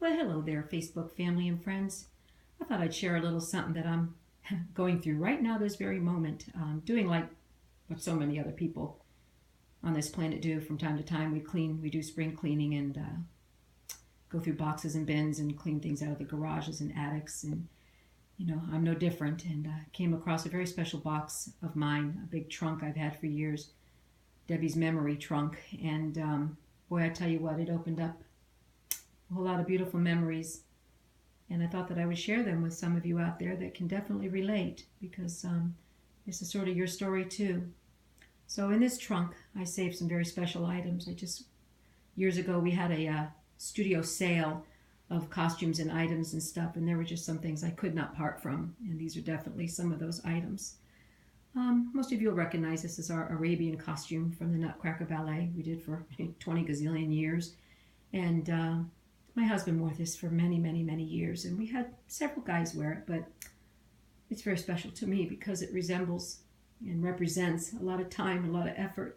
Well, hello there, Facebook family and friends. I thought I'd share a little something that I'm going through right now, this very moment. Doing like what so many other people on this planet do from time to time. We do spring cleaning and go through boxes and bins and clean things out of the garages and attics. And, I'm no different. And came across a very special box of mine, a big trunk I've had for years, Debbie's memory trunk. And boy, I tell you what, it opened up a whole lot of beautiful memories, and I thought that I would share them with some of you out there that can definitely relate, because this is sort of your story too. So in this trunk, I saved some very special items. Years ago, we had a studio sale of costumes and items and stuff, and there were just some things I could not part from, and these are definitely some of those items. Most of you will recognize this as our Arabian costume from the Nutcracker Ballet we did for 20 gazillion years, and my husband wore this for many, many, many years, and we had several guys wear it, but it's very special to me because it resembles and represents a lot of time, a lot of effort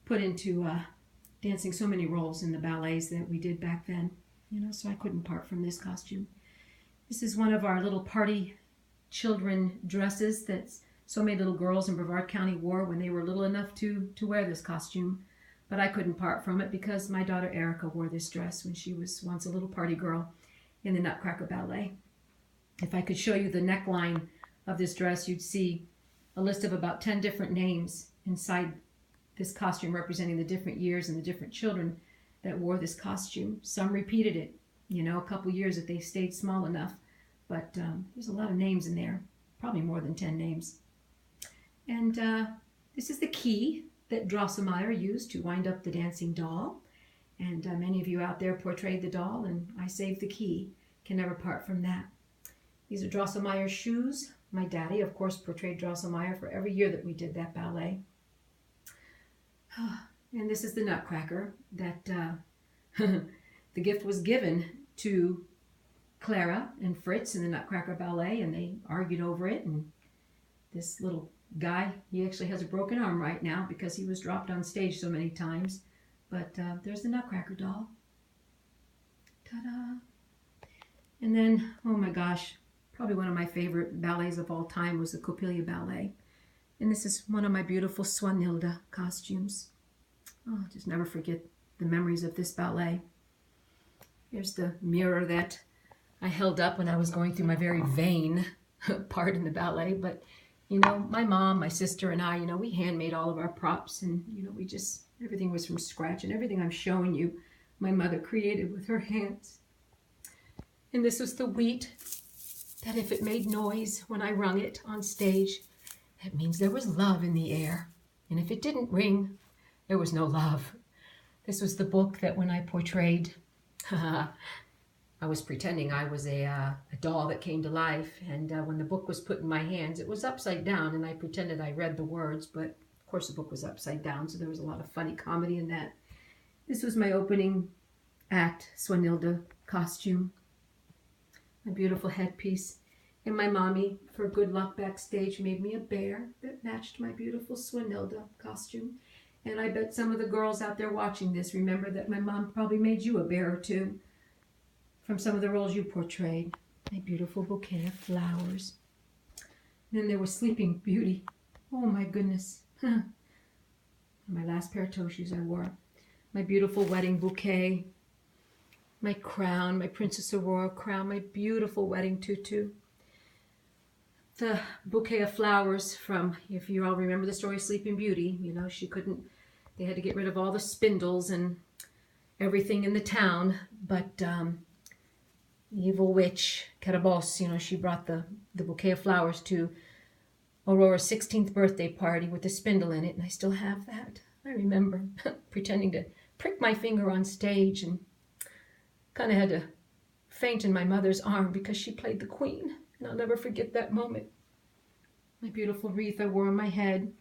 put into dancing so many roles in the ballets that we did back then, so I couldn't part from this costume. This is one of our little party children dresses that so many little girls in Brevard County wore when they were little enough to wear this costume. But I couldn't part from it because my daughter Erica wore this dress when she was once a little party girl in the Nutcracker Ballet. If I could show you the neckline of this dress, you'd see a list of about 10 different names inside this costume representing the different years and the different children that wore this costume. Some repeated it, a couple years if they stayed small enough. But there's a lot of names in there, probably more than 10 names. And this is the key that Drosselmeyer used to wind up the dancing doll. And many of you out there portrayed the doll, and I saved the key. Can never part from that. These are Drosselmeyer's shoes. My daddy, of course, portrayed Drosselmeyer for every year that we did that ballet. And this is the Nutcracker that the gift was given to Clara and Fritz in the Nutcracker Ballet, and they argued over it, and this little guy, he actually has a broken arm right now because he was dropped on stage so many times. But there's the Nutcracker doll. Ta-da! And then, oh my gosh, probably one of my favorite ballets of all time was the Coppelia Ballet. And this is one of my beautiful Swanhilda costumes. Oh, I'll just never forget the memories of this ballet. Here's the mirror that I held up when I was going through my very vain part in the ballet. But my mom, my sister, and I, we handmade all of our props, and, everything was from scratch, and everything I'm showing you, my mother created with her hands. And this was the wheat that if it made noise when I rung it on stage, that means there was love in the air. And if it didn't ring, there was no love. This was the book that when I portrayed, I was pretending I was a doll that came to life, and when the book was put in my hands, it was upside down, and I pretended I read the words, but of course the book was upside down, so there was a lot of funny comedy in that. This was my opening act Swanhilda costume, my beautiful headpiece, and my mommy, for good luck backstage, made me a bear that matched my beautiful Swanhilda costume. And I bet some of the girls out there watching this remember that my mom probably made you a bear or two from some of the roles you portrayed. A beautiful bouquet of flowers. And then there was Sleeping Beauty. Oh my goodness. My last pair of toe shoes I wore. My beautiful wedding bouquet. My crown, my Princess Aurora crown, my beautiful wedding tutu. The bouquet of flowers from, if you all remember the story, Sleeping Beauty, they had to get rid of all the spindles and everything in the town, but evil witch, Carabosse, she brought the bouquet of flowers to Aurora's 16th birthday party with the spindle in it, and I still have that. I remember pretending to prick my finger on stage and kind of had to faint in my mother's arm because she played the queen, and I'll never forget that moment. My beautiful wreath I wore on my head,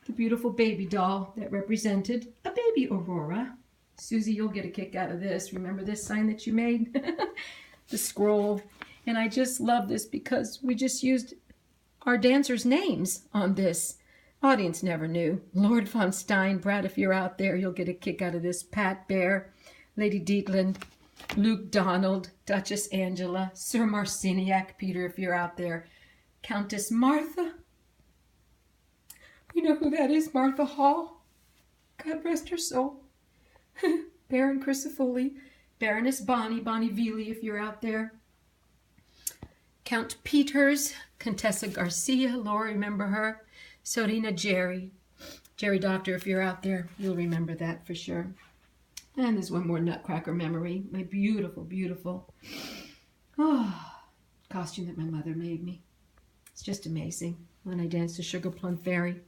the beautiful baby doll that represented a baby Aurora. Susie, you'll get a kick out of this. Remember this sign that you made? The scroll. And I just love this because we just used our dancers' names on this. Audience never knew. Lord von Stein, Brad, if you're out there, you'll get a kick out of this. Pat Bear, Lady Dietland, Luke Donald, Duchess Angela, Sir Marciniak, Peter, if you're out there, Countess Martha. You know who that is, Martha Hall. God rest her soul. Baron Crisafulli, Baroness Bonnie Bonivilli, if you're out there. Count Peters, Contessa Garcia, Laura, remember her. Sorina Jerry, Jerry Doctor, if you're out there, you'll remember that for sure. And there's one more Nutcracker memory, my beautiful, beautiful costume that my mother made me. It's just amazing when I danced the Sugar Plum Fairy.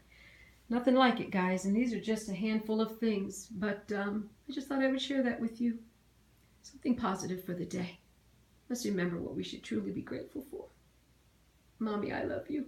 Nothing like it, guys, and these are just a handful of things, but I just thought I would share that with you. Something positive for the day. Let's remember what we should truly be grateful for. Mommy, I love you.